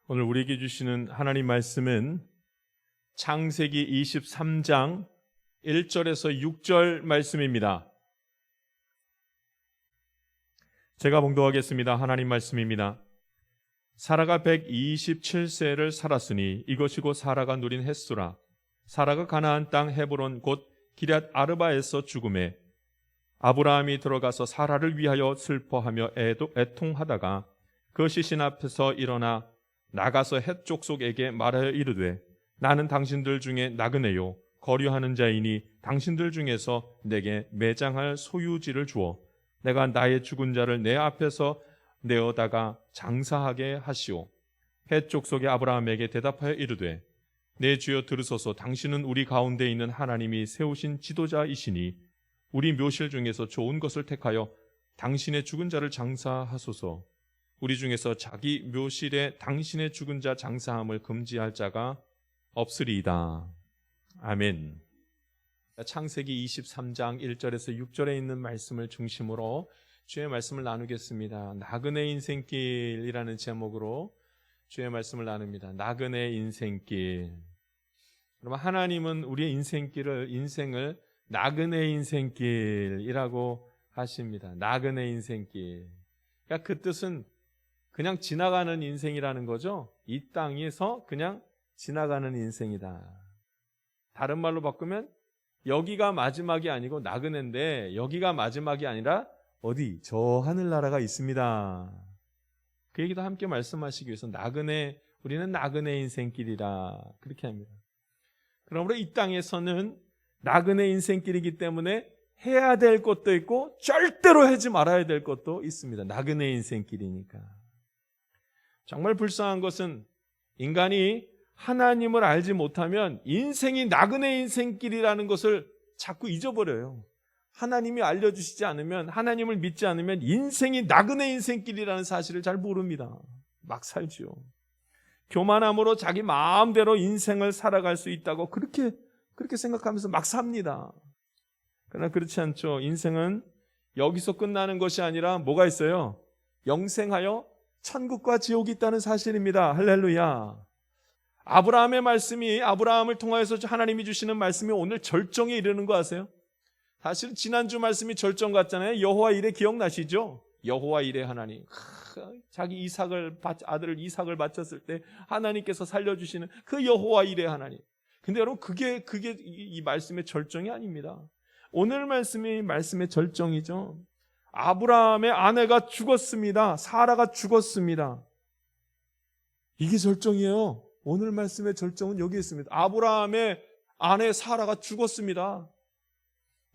오늘 우리에게 주시는 하나님 말씀은 창세기 23장 1절에서 6절 말씀입니다. 제가 봉독하겠습니다. 하나님 말씀입니다. 사라가 127세를 살았으니 이것이고 사라가 누린 햇수라. 사라가 가나안 땅 헤브론 곧 기럇 아르바에서 죽음에 아브라함이 들어가서 사라를 위하여 슬퍼하며 애통하다가 그 시신 앞에서 일어나 나가서 헷 족속에게 말하여 이르되 나는 당신들 중에 나그네요 거류하는 자이니 당신들 중에서 내게 매장할 소유지를 주어 내가 나의 죽은 자를 내 앞에서 내어다가 장사하게 하시오. 헷 족속의 아브라함에게 대답하여 이르되 내 주여 들으소서. 당신은 우리 가운데 있는 하나님이 세우신 지도자이시니 우리 묘실 중에서 좋은 것을 택하여 당신의 죽은 자를 장사하소서. 우리 중에서 자기 묘실에 당신의 죽은 자 장사함을 금지할 자가 없으리이다. 아멘. 창세기 23장 1절에서 6절에 있는 말씀을 중심으로 주의 말씀을 나누겠습니다. 나그네 인생길이라는 제목으로 주의 말씀을 나눕니다. 나그네 인생길. 그러면 하나님은 우리의 인생을 나그네 인생길이라고 하십니다. 나그네 인생길. 그러니까 그 뜻은 그냥 지나가는 인생이라는 거죠. 이 땅에서 그냥 지나가는 인생이다. 다른 말로 바꾸면 여기가 마지막이 아니고 나그네인데 여기가 마지막이 아니라 어디? 저 하늘나라가 있습니다. 그 얘기도 함께 말씀하시기 위해서 우리는 나그네 인생길이라 그렇게 합니다. 그러므로 이 땅에서는 나그네 인생길이기 때문에 해야 될 것도 있고 절대로 하지 말아야 될 것도 있습니다. 나그네 인생길이니까. 정말 불쌍한 것은 인간이 하나님을 알지 못하면 인생이 나그네 인생길이라는 것을 자꾸 잊어버려요. 하나님이 알려주시지 않으면, 하나님을 믿지 않으면 인생이 나그네 인생길이라는 사실을 잘 모릅니다. 막 살죠. 교만함으로 자기 마음대로 인생을 살아갈 수 있다고 그렇게 생각하면서 막 삽니다. 그러나 그렇지 않죠. 인생은 여기서 끝나는 것이 아니라 뭐가 있어요? 영생하여 천국과 지옥이 있다는 사실입니다. 할렐루야. 아브라함을 통하여서 하나님이 주시는 말씀이 오늘 절정에 이르는 거 아세요? 사실 지난주 말씀이 절정 같잖아요. 여호와 이레 기억나시죠? 여호와 이레 하나님. 자기 아들을 이삭을 바쳤을 때 하나님께서 살려주시는 그 여호와 이레 하나님. 근데 여러분 그게 이 말씀의 절정이 아닙니다. 오늘 말씀이 말씀의 절정이죠. 아브라함의 아내가 죽었습니다. 사라가 죽었습니다. 이게 절정이에요. 오늘 말씀의 절정은 여기 있습니다. 아브라함의 아내 사라가 죽었습니다.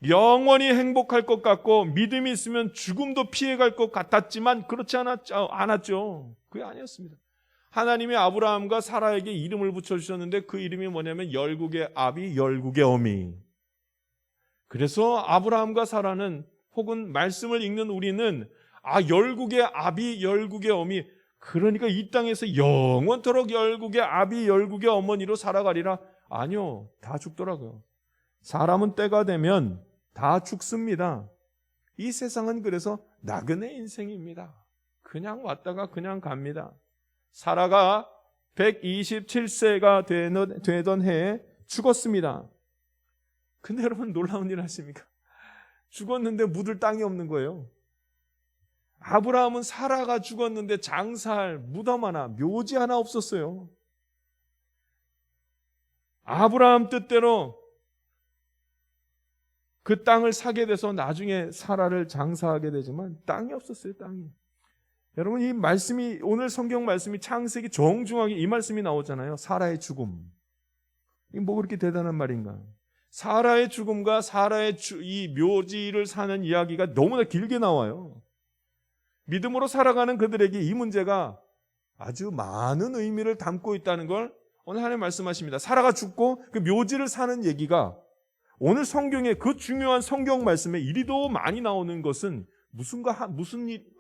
영원히 행복할 것 같고 믿음이 있으면 죽음도 피해갈 것 같았지만 그렇지 않았죠. 그게 아니었습니다. 하나님이 아브라함과 사라에게 이름을 붙여주셨는데 그 이름이 뭐냐면 열국의 아비, 열국의 어미. 그래서 아브라함과 사라는 혹은 말씀을 읽는 우리는 열국의 아비, 열국의 어미, 그러니까 이 땅에서 영원토록 열국의 아비, 열국의 어머니로 살아가리라. 아니요, 다 죽더라고요. 사람은 때가 되면 다 죽습니다. 이 세상은 그래서 나그네 인생입니다. 그냥 왔다가 그냥 갑니다. 사라가 127세가 되던 해에 죽었습니다. 근데 여러분 놀라운 일 아십니까? 죽었는데 묻을 땅이 없는 거예요. 아브라함은 사라가 죽었는데 장사할 무덤 하나, 묘지 하나 없었어요. 아브라함 뜻대로 그 땅을 사게 돼서 나중에 사라를 장사하게 되지만 땅이 없었어요. 땅이. 여러분 이 말씀이 오늘 성경 말씀이 창세기 정중하게 이 말씀이 나오잖아요. 사라의 죽음. 이게 뭐 그렇게 대단한 말인가? 사라의 죽음과 사라의 이 묘지를 사는 이야기가 너무나 길게 나와요. 믿음으로 살아가는 그들에게 이 문제가 아주 많은 의미를 담고 있다는 걸 오늘 하나님 말씀하십니다. 사라가 죽고 그 묘지를 사는 얘기가 오늘 성경에 그 중요한 성경 말씀에 이리도 많이 무슨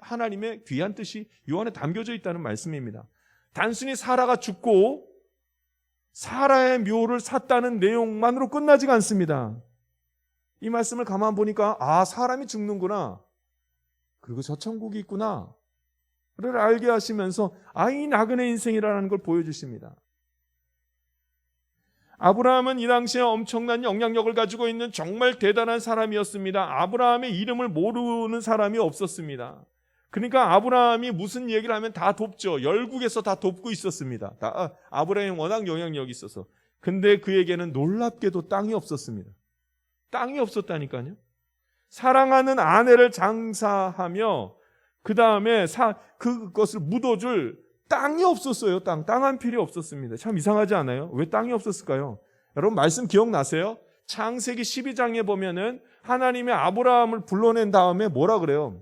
하나님의 귀한 뜻이 이 안에 담겨져 있다는 말씀입니다. 단순히 사라가 죽고 사라의 묘를 샀다는 내용만으로 끝나지가 않습니다. 이 말씀을 가만 보니까 사람이 죽는구나. 그리고 저 천국이 있구나. 알게 하시면서 이 나그네 인생이라는 걸 보여주십니다. 아브라함은 이 당시에 엄청난 영향력을 가지고 있는 정말 대단한 사람이었습니다. 아브라함의 이름을 모르는 사람이 없었습니다. 그러니까 아브라함이 무슨 얘기를 하면 다 돕죠. 열국에서 다 돕고 있었습니다. 아브라함이 워낙 영향력이 있어서. 근데 그에게는 놀랍게도 땅이 없었습니다. 땅이 없었다니까요. 사랑하는 아내를 장사하며 그 다음에 그것을 묻어줄 땅이 없었어요. 땅 한 필이 없었습니다. 참 이상하지 않아요? 왜 땅이 없었을까요? 여러분 말씀 기억나세요? 창세기 12장에 보면은 하나님이 아브라함을 불러낸 다음에 뭐라 그래요?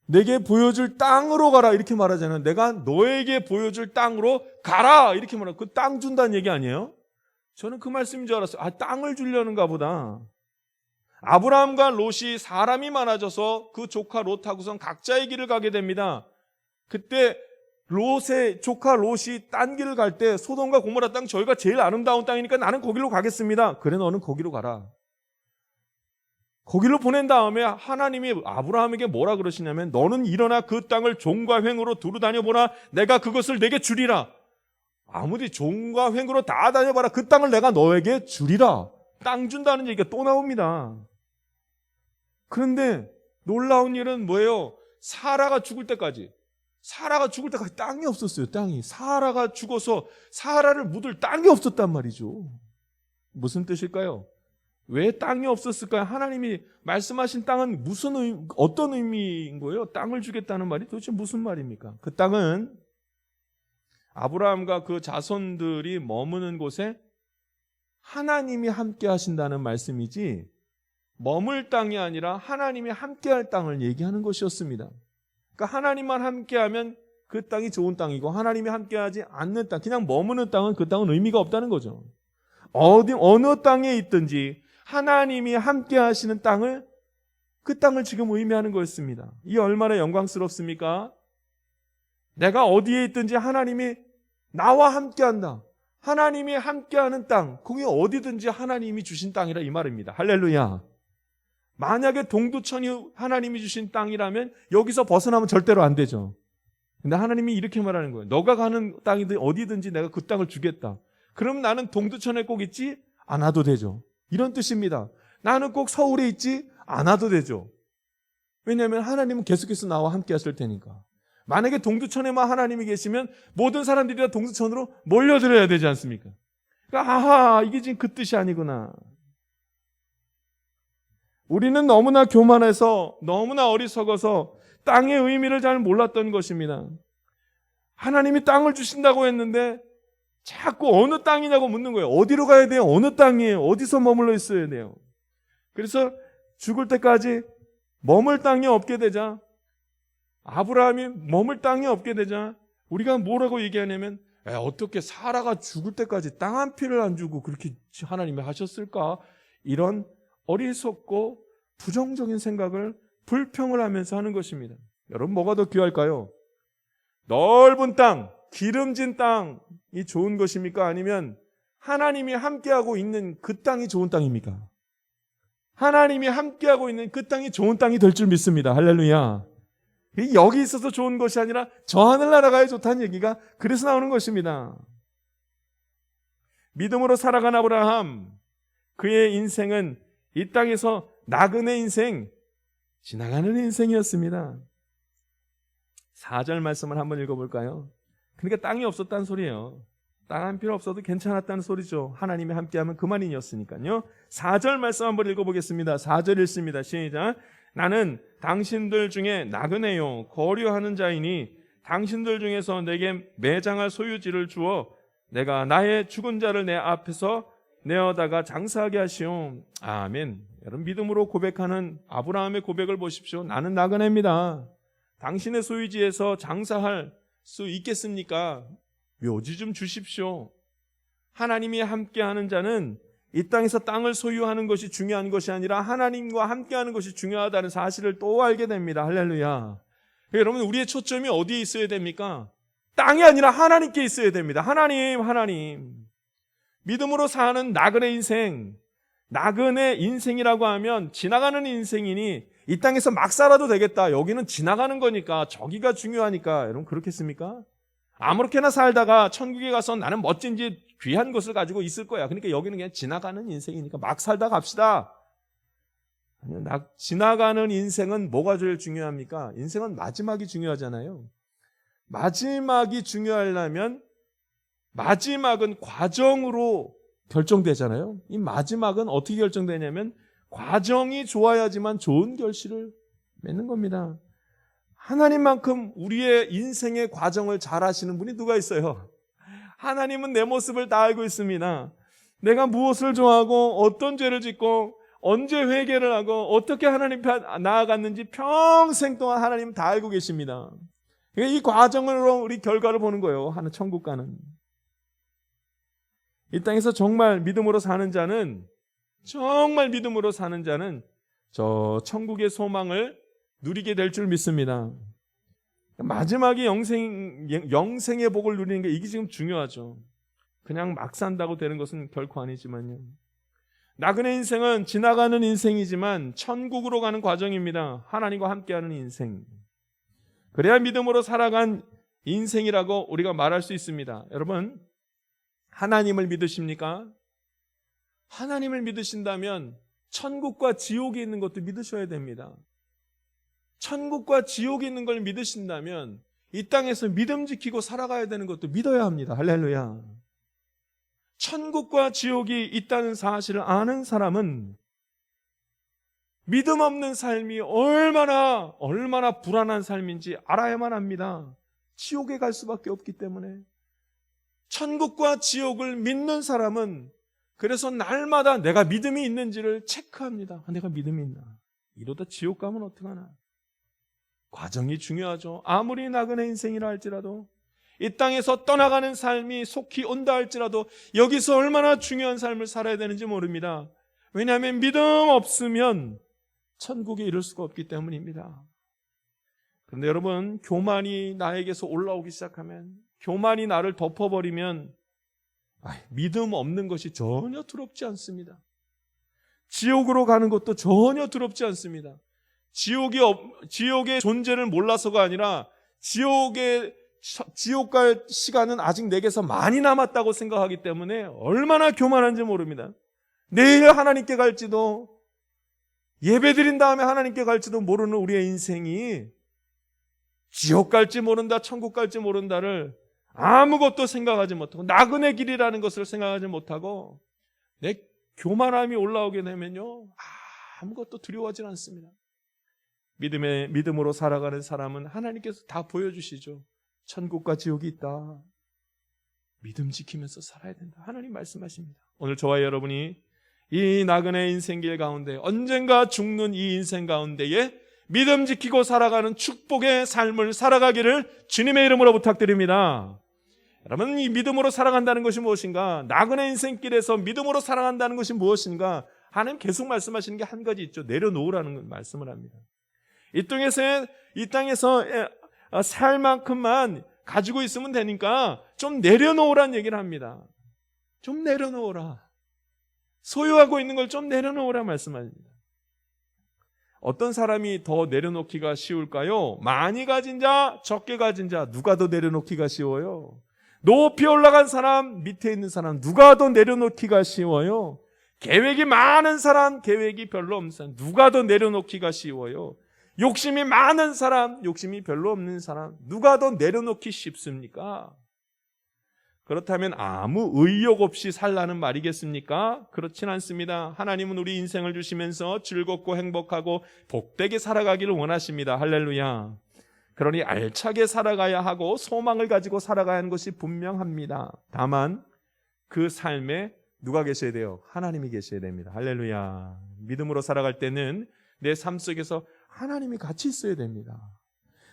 내게 보여줄 땅으로 가라 이렇게 말하잖아요. 내가 너에게 보여줄 땅으로 가라 이렇게 말하고 그 땅 준다는 얘기 아니에요? 저는 그 말씀인 줄 알았어요. 땅을 주려는가 보다. 아브라함과 롯이 사람이 많아져서 그 조카 롯하고선 각자의 길을 가게 됩니다. 그때 롯의 조카 롯이 딴 길을 갈 때 소돔과 고모라 땅 저희가 제일 아름다운 땅이니까 나는 거기로 가겠습니다. 그래 너는 거기로 가라. 거기로 보낸 다음에 하나님이 아브라함에게 뭐라 그러시냐면 너는 일어나 그 땅을 종과 횡으로 두루 다녀보라. 내가 그것을 내게 주리라. 아무리 종과 횡으로 다 다녀봐라. 그 땅을 내가 너에게 주리라. 땅 준다는 얘기가 또 나옵니다. 그런데 놀라운 일은 뭐예요? 사라가 죽을 때까지 땅이 없었어요. 땅이. 사라가 죽어서 사라를 묻을 땅이 없었단 말이죠. 무슨 뜻일까요? 왜 땅이 없었을까요? 하나님이 말씀하신 땅은 어떤 의미인 거예요? 땅을 주겠다는 말이 도대체 무슨 말입니까? 그 땅은 아브라함과 그 자손들이 머무는 곳에 하나님이 함께 하신다는 말씀이지 머물 땅이 아니라 하나님이 함께할 땅을 얘기하는 것이었습니다. 그러니까 하나님만 함께하면 그 땅이 좋은 땅이고 하나님이 함께하지 않는 땅, 그냥 머무는 땅은 그 땅은 의미가 없다는 거죠. 어느 땅에 있든지 하나님이 함께하시는 땅을 그 땅을 지금 의미하는 거였습니다. 이 얼마나 영광스럽습니까? 내가 어디에 있든지 하나님이 나와 함께한다. 하나님이 함께하는 땅, 거기 어디든지 하나님이 주신 땅이라 이 말입니다. 할렐루야. 만약에 동두천이 하나님이 주신 땅이라면 여기서 벗어나면 절대로 안 되죠. 근데 하나님이 이렇게 말하는 거예요. 너가 가는 땅이든 어디든지 내가 그 땅을 주겠다. 그럼 나는 동두천에 꼭 있지 않아도 되죠. 이런 뜻입니다. 나는 꼭 서울에 있지 않아도 되죠. 왜냐하면 하나님은 계속해서 나와 함께 하실 테니까. 만약에 동두천에만 하나님이 계시면 모든 사람들이 다 동두천으로 몰려들어야 되지 않습니까? 그러니까 이게 지금 그 뜻이 아니구나. 우리는 너무나 교만해서 너무나 어리석어서 땅의 의미를 잘 몰랐던 것입니다. 하나님이 땅을 주신다고 했는데 자꾸 어느 땅이냐고 묻는 거예요. 어디로 가야 돼요? 어느 땅이에요? 어디서 머물러 있어야 돼요? 그래서 죽을 때까지 머물 땅이 없게 되자, 아브라함이 머물 땅이 없게 되자 우리가 뭐라고 얘기하냐면 어떻게 사라가 죽을 때까지 땅 한 피를 안 주고 그렇게 하나님이 하셨을까? 이런 어리석고 부정적인 생각을 불평을 하면서 하는 것입니다. 여러분 뭐가 더 귀할까요? 넓은 땅, 기름진 땅이 좋은 것입니까? 아니면 하나님이 함께하고 있는 그 땅이 좋은 땅입니까? 하나님이 함께하고 있는 그 땅이 좋은 땅이 될 줄 믿습니다. 할렐루야. 여기 있어서 좋은 것이 아니라 저 하늘나라 가야 좋다는 얘기가 그래서 나오는 것입니다. 믿음으로 살아간 아브라함, 그의 인생은 이 땅에서 나그네 인생, 지나가는 인생이었습니다. 4절 말씀을 한번 읽어볼까요? 그러니까 땅이 없었다는 소리예요. 땅 한 필요 없어도 괜찮았다는 소리죠. 하나님이 함께하면 그만이었으니까요. 4절 말씀 한번 읽어보겠습니다. 4절 읽습니다. 시작. 나는 당신들 중에 나그네요 거류하는 자이니 당신들 중에서 내게 매장할 소유지를 주어 내가 나의 죽은 자를 내 앞에서 내어다가 장사하게 하시오. 아멘. 여러분 믿음으로 고백하는 아브라함의 고백을 보십시오. 나는 나그네입니다. 당신의 소유지에서 장사할 수 있겠습니까? 묘지 좀 주십시오. 하나님이 함께하는 자는 이 땅에서 땅을 소유하는 것이 중요한 것이 아니라 하나님과 함께하는 것이 중요하다는 사실을 또 알게 됩니다. 할렐루야. 여러분 우리의 초점이 어디에 있어야 됩니까? 땅이 아니라 하나님께 있어야 됩니다. 하나님. 믿음으로 사는 나그네 인생, 나그네 인생이라고 하면 지나가는 인생이니 이 땅에서 막 살아도 되겠다. 여기는 지나가는 거니까, 저기가 중요하니까. 여러분 그렇겠습니까? 아무렇게나 살다가 천국에 가서 나는 멋진지 귀한 것을 가지고 있을 거야. 그러니까 여기는 그냥 지나가는 인생이니까 막 살다 갑시다. 아니요, 지나가는 인생은 뭐가 제일 중요합니까? 인생은 마지막이 중요하잖아요. 마지막이 중요하려면 마지막은 과정으로 결정되잖아요. 이 마지막은 어떻게 결정되냐면 과정이 좋아야지만 좋은 결실을 맺는 겁니다. 하나님만큼 우리의 인생의 과정을 잘 아시는 분이 누가 있어요? 하나님은 내 모습을 다 알고 있습니다. 내가 무엇을 좋아하고 어떤 죄를 짓고 언제 회개를 하고 어떻게 하나님 앞에 나아갔는지 평생 동안 하나님은 다 알고 계십니다. 이 과정으로 우리 결과를 보는 거예요. 하는 천국 가는. 이 땅에서 정말 믿음으로 사는 자는 저 천국의 소망을 누리게 될 줄 믿습니다. 마지막에 영생의 복을 누리는 게 이게 지금 중요하죠. 그냥 막 산다고 되는 것은 결코 아니지만요. 나그네 인생은 지나가는 인생이지만 천국으로 가는 과정입니다. 하나님과 함께하는 인생. 그래야 믿음으로 살아간 인생이라고 우리가 말할 수 있습니다. 여러분, 하나님을 믿으십니까? 하나님을 믿으신다면 천국과 지옥이 있는 것도 믿으셔야 됩니다. 천국과 지옥이 있는 걸 믿으신다면 이 땅에서 믿음 지키고 살아가야 되는 것도 믿어야 합니다. 할렐루야. 천국과 지옥이 있다는 사실을 아는 사람은 믿음 없는 삶이 얼마나 불안한 삶인지 알아야만 합니다. 지옥에 갈 수밖에 없기 때문에. 천국과 지옥을 믿는 사람은 그래서 날마다 내가 믿음이 있는지를 체크합니다. 내가 믿음이 있나? 이러다 지옥 가면 어떡하나? 과정이 중요하죠. 아무리 나그네 인생이라 할지라도 이 땅에서 떠나가는 삶이 속히 온다 할지라도 여기서 얼마나 중요한 삶을 살아야 되는지 모릅니다. 왜냐하면 믿음 없으면 천국에 이를 수가 없기 때문입니다. 그런데 여러분, 교만이 나에게서 올라오기 시작하면, 교만이 나를 덮어버리면 믿음 없는 것이 전혀 두렵지 않습니다. 지옥으로 가는 것도 전혀 두렵지 않습니다. 지옥의 존재를 몰라서가 아니라 지옥 갈 시간은 아직 내게서 많이 남았다고 생각하기 때문에 얼마나 교만한지 모릅니다. 내일 하나님께 갈지도, 예배드린 다음에 하나님께 갈지도 모르는 우리의 인생이 지옥 갈지 모른다, 천국 갈지 모른다를 아무것도 생각하지 못하고, 나그네 길이라는 것을 생각하지 못하고 내 교만함이 올라오게 되면요, 아무것도 두려워하지 않습니다. 믿음으로 살아가는 사람은 하나님께서 다 보여주시죠. 천국과 지옥이 있다. 믿음 지키면서 살아야 된다. 하나님 말씀하십니다. 오늘 저와 여러분이 이 나그네 인생길 가운데, 언젠가 죽는 이 인생 가운데에 믿음 지키고 살아가는 축복의 삶을 살아가기를 주님의 이름으로 부탁드립니다. 여러분, 이 믿음으로 살아간다는 것이 무엇인가? 나그네 인생길에서 믿음으로 살아간다는 것이 무엇인가? 하나님 계속 말씀하시는 게 한 가지 있죠. 내려놓으라는 말씀을 합니다. 이 땅에서 살 만큼만 가지고 있으면 되니까 좀 내려놓으라는 얘기를 합니다. 좀 내려놓으라. 소유하고 있는 걸 좀 내려놓으라 말씀합니다. 어떤 사람이 더 내려놓기가 쉬울까요? 많이 가진 자, 적게 가진 자, 누가 더 내려놓기가 쉬워요? 높이 올라간 사람, 밑에 있는 사람, 누가 더 내려놓기가 쉬워요? 계획이 많은 사람, 계획이 별로 없는 사람, 누가 더 내려놓기가 쉬워요? 욕심이 많은 사람, 욕심이 별로 없는 사람, 누가 더 내려놓기 쉽습니까? 그렇다면 아무 의욕 없이 살라는 말이겠습니까? 그렇진 않습니다. 하나님은 우리 인생을 주시면서 즐겁고 행복하고 복되게 살아가기를 원하십니다. 할렐루야. 그러니 알차게 살아가야 하고 소망을 가지고 살아가야 하는 것이 분명합니다. 다만 그 삶에 누가 계셔야 돼요? 하나님이 계셔야 됩니다. 할렐루야. 믿음으로 살아갈 때는 내 삶 속에서 하나님이 같이 있어야 됩니다.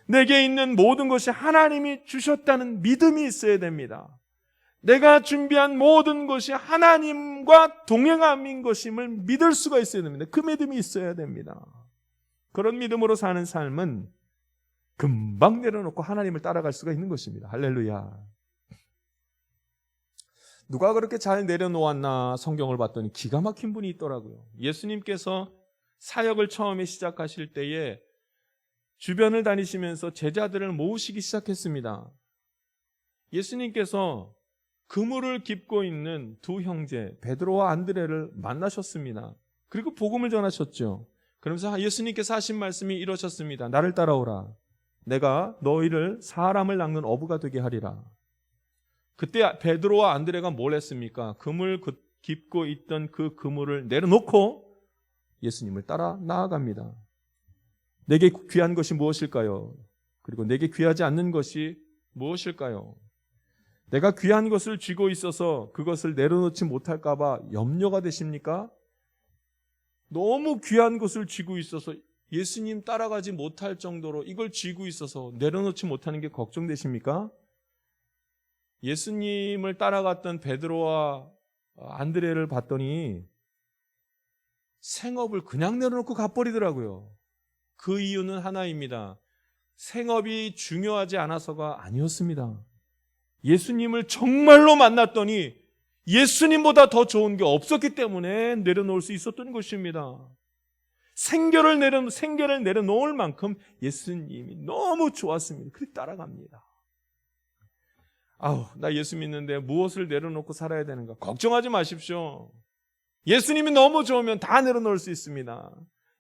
내게 있는 모든 것이 하나님이 주셨다는 믿음이 있어야 됩니다. 내가 준비한 모든 것이 하나님과 동행함인 것임을 믿을 수가 있어야 됩니다. 그 믿음이 있어야 됩니다. 그런 믿음으로 사는 삶은 금방 내려놓고 하나님을 따라갈 수가 있는 것입니다. 할렐루야. 누가 그렇게 잘 내려놓았나 성경을 봤더니 기가 막힌 분이 있더라고요. 예수님께서 사역을 처음에 시작하실 때에 주변을 다니시면서 제자들을 모으시기 시작했습니다. 예수님께서 그물을 깁고 있는 두 형제 베드로와 안드레를 만나셨습니다. 그리고 복음을 전하셨죠. 그러면서 예수님께서 하신 말씀이 이러셨습니다. 나를 따라오라. 내가 너희를 사람을 낚는 어부가 되게 하리라. 그때 베드로와 안드레가 뭘 했습니까? 그물 깁고 있던 그 그물을 내려놓고 예수님을 따라 나아갑니다. 내게 귀한 것이 무엇일까요? 그리고 내게 귀하지 않는 것이 무엇일까요? 내가 귀한 것을 쥐고 있어서 그것을 내려놓지 못할까 봐 염려가 되십니까? 너무 귀한 것을 쥐고 있어서 예수님 따라가지 못할 정도로 이걸 쥐고 있어서 내려놓지 못하는 게 걱정되십니까? 예수님을 따라갔던 베드로와 안드레를 봤더니 생업을 그냥 내려놓고 가버리더라고요. 그 이유는 하나입니다. 생업이 중요하지 않아서가 아니었습니다. 예수님을 정말로 만났더니 예수님보다 더 좋은 게 없었기 때문에 내려놓을 수 있었던 것입니다. 생계를 내려놓을 만큼 예수님이 너무 좋았습니다. 그래서 따라갑니다. 나 예수 믿는데 무엇을 내려놓고 살아야 되는가? 걱정하지 마십시오. 예수님이 너무 좋으면 다 내려놓을 수 있습니다.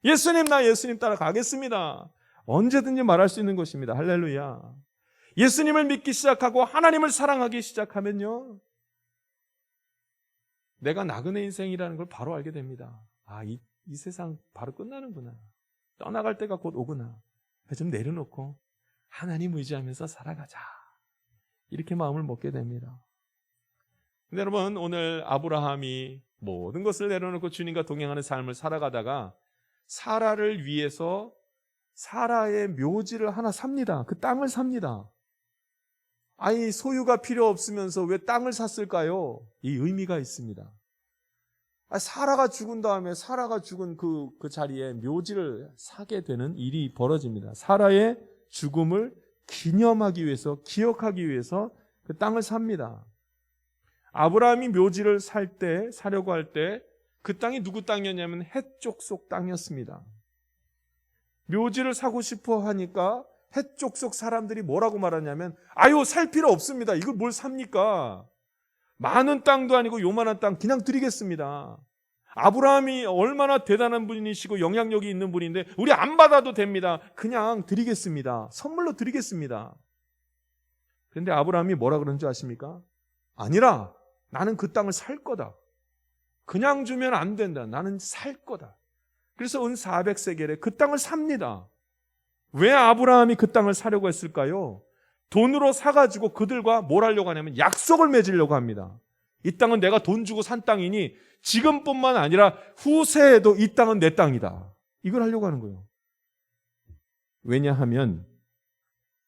예수님, 나 예수님 따라가겠습니다. 언제든지 말할 수 있는 것입니다. 할렐루야. 예수님을 믿기 시작하고 하나님을 사랑하기 시작하면요, 내가 나그네 인생이라는 걸 바로 알게 됩니다. 이 세상 바로 끝나는구나. 떠나갈 때가 곧 오구나. 좀 내려놓고 하나님 의지하면서 살아가자. 이렇게 마음을 먹게 됩니다. 근데 여러분, 오늘 아브라함이 모든 것을 내려놓고 주님과 동행하는 삶을 살아가다가 사라를 위해서 사라의 묘지를 하나 삽니다. 그 땅을 삽니다. 소유가 필요 없으면서 왜 땅을 샀을까요? 이 의미가 있습니다. 사라가 죽은 다음에 사라가 죽은 그 자리에 묘지를 사게 되는 일이 벌어집니다. 사라의 죽음을 기념하기 위해서, 기억하기 위해서 그 땅을 삽니다. 아브라함이 묘지를 사려고 할 때 그 땅이 누구 땅이었냐면 헷족속 땅이었습니다. 묘지를 사고 싶어 하니까 헷족속 사람들이 뭐라고 말하냐면 살 필요 없습니다. 이걸 뭘 삽니까? 많은 땅도 아니고 요만한 땅 그냥 드리겠습니다. 아브라함이 얼마나 대단한 분이시고 영향력이 있는 분인데 우리 안 받아도 됩니다. 그냥 드리겠습니다. 선물로 드리겠습니다. 그런데 아브라함이 뭐라 그런 줄 아십니까? 아니라 나는 그 땅을 살 거다. 그냥 주면 안 된다. 나는 살 거다. 그래서 은 400세겔에 그 땅을 삽니다. 왜 아브라함이 그 땅을 사려고 했을까요? 돈으로 사가지고 그들과 뭘 하려고 하냐면 약속을 맺으려고 합니다. 이 땅은 내가 돈 주고 산 땅이니 지금뿐만 아니라 후세에도 이 땅은 내 땅이다. 이걸 하려고 하는 거예요. 왜냐하면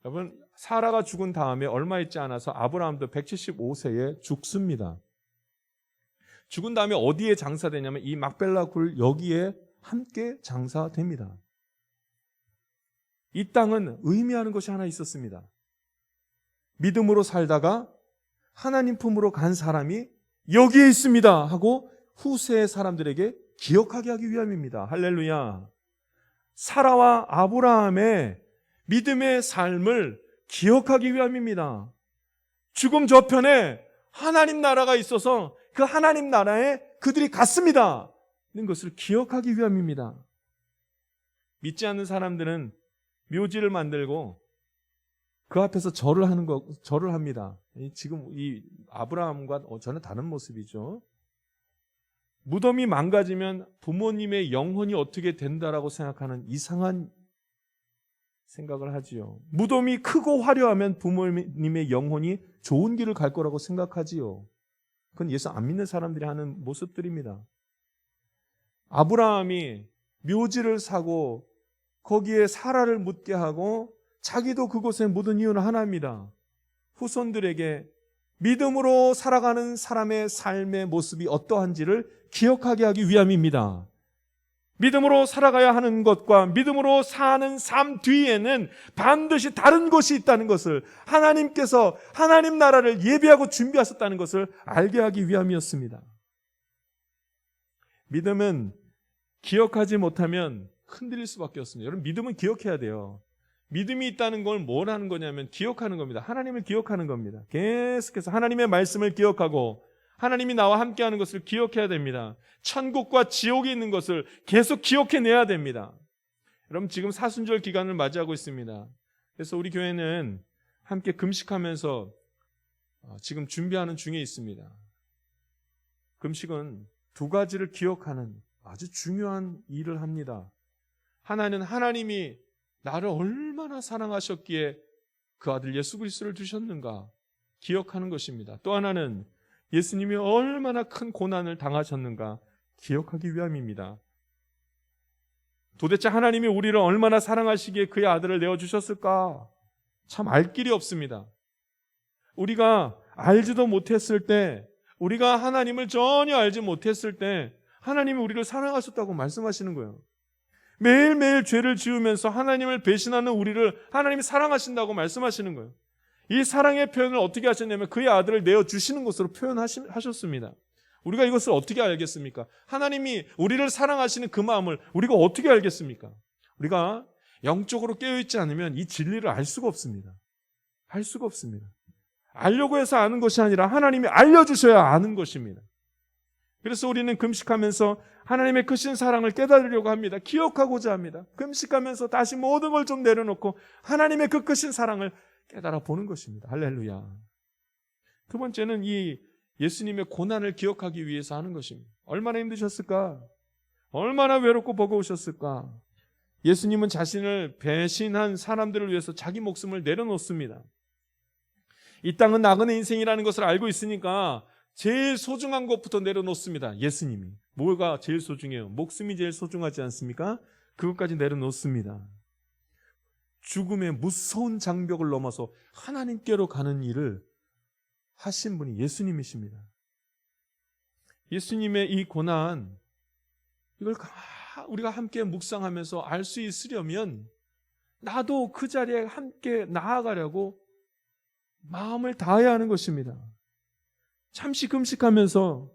여러분, 사라가 죽은 다음에 얼마 있지 않아서 아브라함도 175세에 죽습니다. 죽은 다음에 어디에 장사되냐면 이 막벨라 굴 여기에 함께 장사됩니다. 이 땅은 의미하는 것이 하나 있었습니다. 믿음으로 살다가 하나님 품으로 간 사람이 여기에 있습니다 하고 후세의 사람들에게 기억하게 하기 위함입니다. 할렐루야. 사라와 아브라함의 믿음의 삶을 기억하기 위함입니다. 죽음 저편에 하나님 나라가 있어서 그 하나님 나라에 그들이 갔습니다 는 것을 기억하기 위함입니다. 믿지 않는 사람들은 묘지를 만들고 그 앞에서 절을 합니다. 지금 이 아브라함과 전혀 다른 모습이죠. 무덤이 망가지면 부모님의 영혼이 어떻게 된다라고 생각하는 이상한 생각을 하지요. 무덤이 크고 화려하면 부모님의 영혼이 좋은 길을 갈 거라고 생각하지요. 그건 예수 안 믿는 사람들이 하는 모습들입니다. 아브라함이 묘지를 사고 거기에 사라를 묻게 하고 자기도 그곳에 묻은 이유는 하나입니다. 후손들에게 믿음으로 살아가는 사람의 삶의 모습이 어떠한지를 기억하게 하기 위함입니다. 믿음으로 살아가야 하는 것과 믿음으로 사는 삶 뒤에는 반드시 다른 것이 있다는 것을, 하나님께서 하나님 나라를 예비하고 준비하셨다는 것을 알게 하기 위함이었습니다. 믿음은 기억하지 못하면 흔들릴 수밖에 없습니다. 여러분, 믿음은 기억해야 돼요. 믿음이 있다는 걸 뭘 하는 거냐면 기억하는 겁니다. 하나님을 기억하는 겁니다. 계속해서 하나님의 말씀을 기억하고 하나님이 나와 함께하는 것을 기억해야 됩니다. 천국과 지옥이 있는 것을 계속 기억해내야 됩니다. 여러분, 지금 사순절 기간을 맞이하고 있습니다. 그래서 우리 교회는 함께 금식하면서 지금 준비하는 중에 있습니다. 금식은 두 가지를 기억하는 아주 중요한 일을 합니다. 하나는 하나님이 나를 얼마나 사랑하셨기에 그 아들 예수 그리스도를 주셨는가 기억하는 것입니다. 또 하나는 예수님이 얼마나 큰 고난을 당하셨는가 기억하기 위함입니다. 도대체 하나님이 우리를 얼마나 사랑하시기에 그의 아들을 내어주셨을까? 참 알 길이 없습니다. 우리가 알지도 못했을 때, 우리가 하나님을 전혀 알지 못했을 때 하나님이 우리를 사랑하셨다고 말씀하시는 거예요. 매일매일 죄를 지으면서 하나님을 배신하는 우리를 하나님이 사랑하신다고 말씀하시는 거예요. 이 사랑의 표현을 어떻게 하셨냐면 그의 아들을 내어주시는 것으로 표현하셨습니다. 우리가 이것을 어떻게 알겠습니까? 하나님이 우리를 사랑하시는 그 마음을 우리가 어떻게 알겠습니까? 우리가 영적으로 깨어있지 않으면 이 진리를 알 수가 없습니다. 알 수가 없습니다. 알려고 해서 아는 것이 아니라 하나님이 알려주셔야 아는 것입니다. 그래서 우리는 금식하면서 하나님의 크신 사랑을 깨달으려고 합니다. 기억하고자 합니다. 금식하면서 다시 모든 걸 좀 내려놓고 하나님의 그 크신 사랑을 깨달아 보는 것입니다. 할렐루야. 두 번째는 이 예수님의 고난을 기억하기 위해서 하는 것입니다. 얼마나 힘드셨을까? 얼마나 외롭고 버거우셨을까? 예수님은 자신을 배신한 사람들을 위해서 자기 목숨을 내려놓습니다. 이 땅은 나그네 인생이라는 것을 알고 있으니까 제일 소중한 것부터 내려놓습니다. 예수님이. 뭐가 제일 소중해요? 목숨이 제일 소중하지 않습니까? 그것까지 내려놓습니다. 죽음의 무서운 장벽을 넘어서 하나님께로 가는 일을 하신 분이 예수님이십니다. 예수님의 이 고난, 이걸 우리가 함께 묵상하면서 알 수 있으려면 나도 그 자리에 함께 나아가려고 마음을 다해야 하는 것입니다. 잠시 금식하면서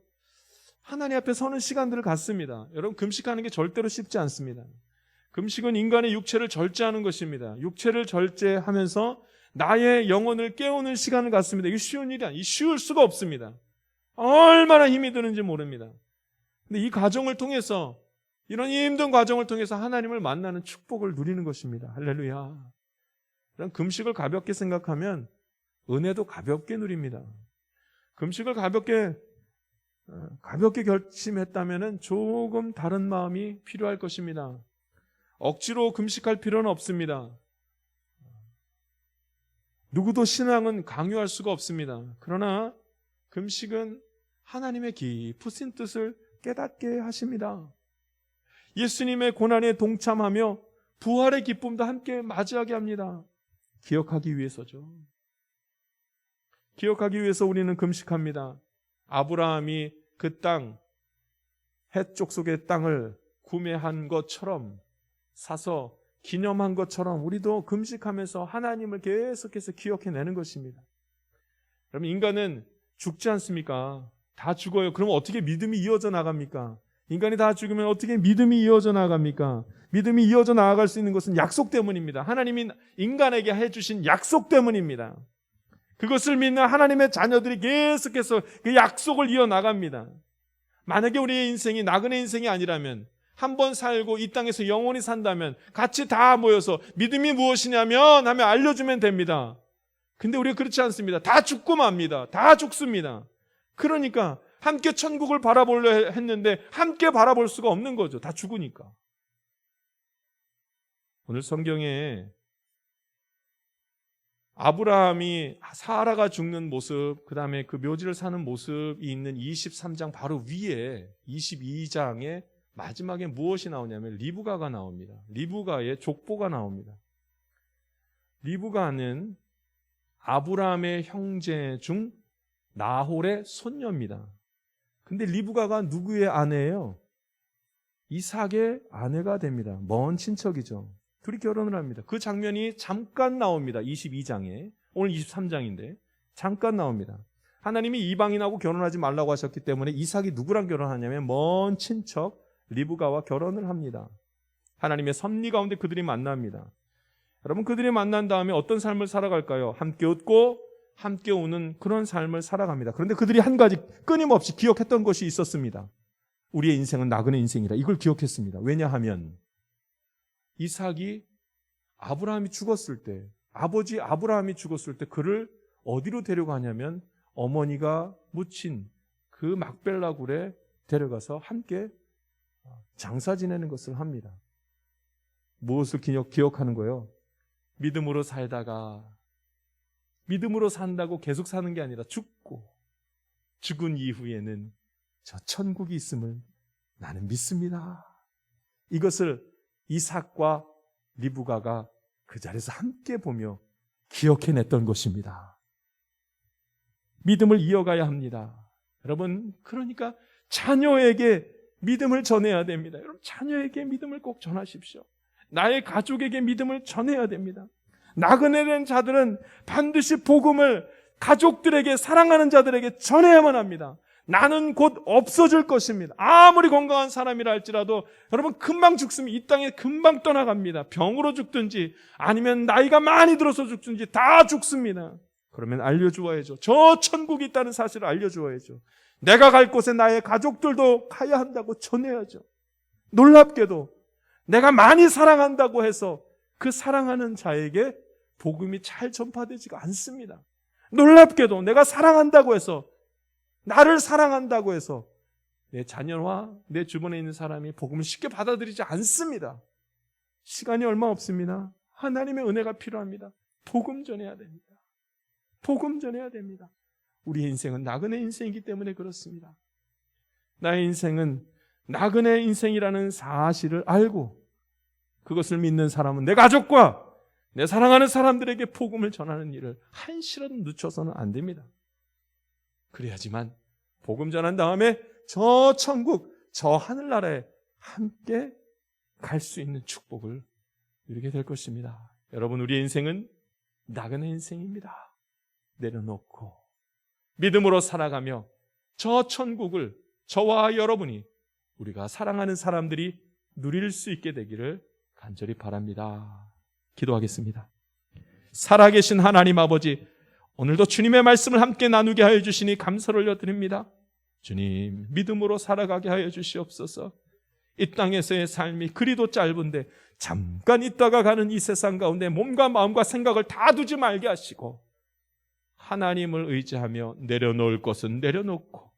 하나님 앞에 서는 시간들을 갖습니다. 여러분, 금식하는 게 절대로 쉽지 않습니다. 금식은 인간의 육체를 절제하는 것입니다. 육체를 절제하면서 나의 영혼을 깨우는 시간을 갖습니다. 이게 쉬운 일이 아니에요. 쉬울 수가 없습니다. 얼마나 힘이 드는지 모릅니다. 근데 이 과정을 통해서, 이런 힘든 과정을 통해서 하나님을 만나는 축복을 누리는 것입니다. 할렐루야. 그럼 금식을 가볍게 생각하면 은혜도 가볍게 누립니다. 금식을 가볍게 결심했다면 조금 다른 마음이 필요할 것입니다. 억지로 금식할 필요는 없습니다. 누구도 신앙은 강요할 수가 없습니다. 그러나 금식은 하나님의 깊으신 뜻을 깨닫게 하십니다. 예수님의 고난에 동참하며 부활의 기쁨도 함께 맞이하게 합니다. 기억하기 위해서죠. 기억하기 위해서 우리는 금식합니다. 아브라함이 그 땅, 헷 족속의 땅을 구매한 것처럼, 사서 기념한 것처럼 우리도 금식하면서 하나님을 계속해서 기억해내는 것입니다. 여러분, 인간은 죽지 않습니까? 다 죽어요. 그럼 어떻게 믿음이 이어져 나갑니까? 인간이 다 죽으면 어떻게 믿음이 이어져 나갑니까? 믿음이 이어져 나아갈 수 있는 것은 약속 때문입니다. 하나님이 인간에게 해주신 약속 때문입니다. 그것을 믿는 하나님의 자녀들이 계속해서 그 약속을 이어나갑니다. 만약에 우리의 인생이 나그네 인생이 아니라면, 한 번 살고 이 땅에서 영원히 산다면 같이 다 모여서 믿음이 무엇이냐면 하면 알려주면 됩니다. 근데 우리가 그렇지 않습니다. 다 죽고 맙니다. 다 죽습니다. 그러니까 함께 천국을 바라보려 했는데 함께 바라볼 수가 없는 거죠. 다 죽으니까. 오늘 성경에 아브라함이 사라가 죽는 모습, 그 다음에 그 묘지를 사는 모습이 있는 23장 바로 위에 22장에 마지막에 무엇이 나오냐면 리브가가 나옵니다. 리브가의 족보가 나옵니다. 리브가는 아브라함의 형제 중 나홀의 손녀입니다. 근데 리브가가 누구의 아내예요? 이삭의 아내가 됩니다. 먼 친척이죠. 둘이 결혼을 합니다. 그 장면이 잠깐 나옵니다. 22장에. 오늘 23장인데 잠깐 나옵니다. 하나님이 이방인하고 결혼하지 말라고 하셨기 때문에 이삭이 누구랑 결혼하냐면 먼 친척 리브가와 결혼을 합니다. 하나님의 섭리 가운데 그들이 만납니다. 여러분, 그들이 만난 다음에 어떤 삶을 살아갈까요? 함께 웃고 함께 우는 그런 삶을 살아갑니다. 그런데 그들이 한 가지 끊임없이 기억했던 것이 있었습니다. 우리의 인생은 나그네 인생이다. 이걸 기억했습니다. 왜냐하면 이삭이 아브라함이 죽었을 때, 아버지 아브라함이 죽었을 때 그를 어디로 데려가냐면 어머니가 묻힌 그 막벨라 굴에 데려가서 함께 장사 지내는 것을 합니다. 무엇을 기억하는 거예요? 믿음으로 살다가 믿음으로 산다고 계속 사는 게 아니라 죽고 죽은 이후에는 저 천국이 있음을 나는 믿습니다. 이것을 이삭과 리브가가 그 자리에서 함께 보며 기억해냈던 것입니다. 믿음을 이어가야 합니다. 여러분, 그러니까 자녀에게 믿음을 전해야 됩니다. 여러분, 자녀에게 믿음을 꼭 전하십시오. 나의 가족에게 믿음을 전해야 됩니다. 나그네 된 자들은 반드시 복음을 가족들에게, 사랑하는 자들에게 전해야만 합니다. 나는 곧 없어질 것입니다. 아무리 건강한 사람이라 할지라도 여러분, 금방 죽습니다. 이 땅에 금방 떠나갑니다. 병으로 죽든지 아니면 나이가 많이 들어서 죽든지 다 죽습니다. 그러면 알려주어야죠. 저 천국이 있다는 사실을 알려주어야죠. 내가 갈 곳에 나의 가족들도 가야 한다고 전해야죠. 놀랍게도 내가 많이 사랑한다고 해서 그 사랑하는 자에게 복음이 잘 전파되지가 않습니다. 놀랍게도 내가 사랑한다고 해서, 나를 사랑한다고 해서 내 자녀와 내 주변에 있는 사람이 복음을 쉽게 받아들이지 않습니다. 시간이 얼마 없습니다. 하나님의 은혜가 필요합니다. 복음 전해야 됩니다. 복음 전해야 됩니다. 우리의 인생은 나그네 인생이기 때문에 그렇습니다. 나의 인생은 나그네 인생이라는 사실을 알고 그것을 믿는 사람은 내 가족과 내 사랑하는 사람들에게 복음을 전하는 일을 한시라도 늦춰서는 안 됩니다. 그래야지만 복음 전한 다음에 저 천국, 저 하늘나라에 함께 갈 수 있는 축복을 누리게 될 것입니다. 여러분, 우리의 인생은 나그네 인생입니다. 내려놓고 믿음으로 살아가며 저 천국을 저와 여러분이, 우리가 사랑하는 사람들이 누릴 수 있게 되기를 간절히 바랍니다. 기도하겠습니다. 살아계신 하나님 아버지, 오늘도 주님의 말씀을 함께 나누게 하여 주시니 감사를 올려드립니다. 주님, 믿음으로 살아가게 하여 주시옵소서. 이 땅에서의 삶이 그리도 짧은데 잠깐 있다가 가는 이 세상 가운데 몸과 마음과 생각을 다 두지 말게 하시고 하나님을 의지하며 내려놓을 것은 내려놓고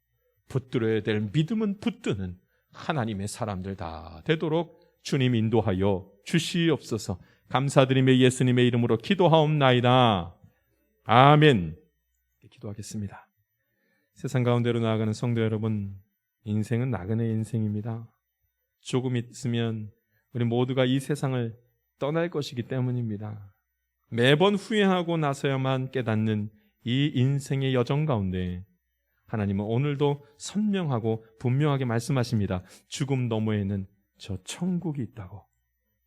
붙들어야 될 믿음은 붙드는 하나님의 사람들 다 되도록 주님 인도하여 주시옵소서. 감사드리며 예수님의 이름으로 기도하옵나이다. 아멘. 기도하겠습니다. 세상 가운데로 나아가는 성도 여러분, 인생은 나그네 인생입니다. 조금 있으면 우리 모두가 이 세상을 떠날 것이기 때문입니다. 매번 후회하고 나서야만 깨닫는 이 인생의 여정 가운데 하나님은 오늘도 선명하고 분명하게 말씀하십니다. 죽음 너머에는 저 천국이 있다고.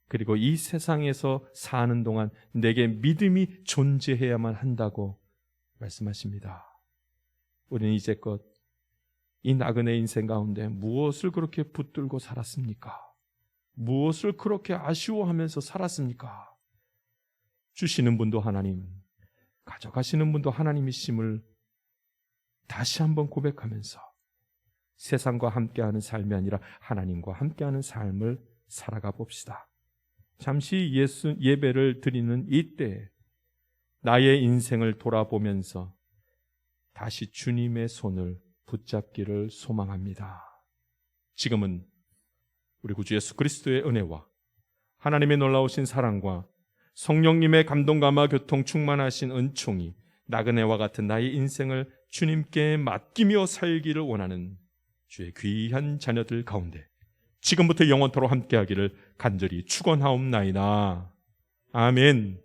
그리고 이 세상에서 사는 동안 내게 믿음이 존재해야만 한다고 말씀하십니다. 우리는 이제껏 이 나그네 인생 가운데 무엇을 그렇게 붙들고 살았습니까? 무엇을 그렇게 아쉬워하면서 살았습니까? 주시는 분도 하나님, 가져가시는 분도 하나님이심을 다시 한번 고백하면서 세상과 함께하는 삶이 아니라 하나님과 함께하는 삶을 살아가 봅시다. 잠시 예배를 드리는 이때 나의 인생을 돌아보면서 다시 주님의 손을 붙잡기를 소망합니다. 지금은 우리 구주 예수 그리스도의 은혜와 하나님의 놀라우신 사랑과 성령님의 감동감화 교통 충만하신 은총이 나그네와 같은 나의 인생을 주님께 맡기며 살기를 원하는 주의 귀한 자녀들 가운데 지금부터 영원토록 함께하기를 간절히 축원하옵나이다. 아멘.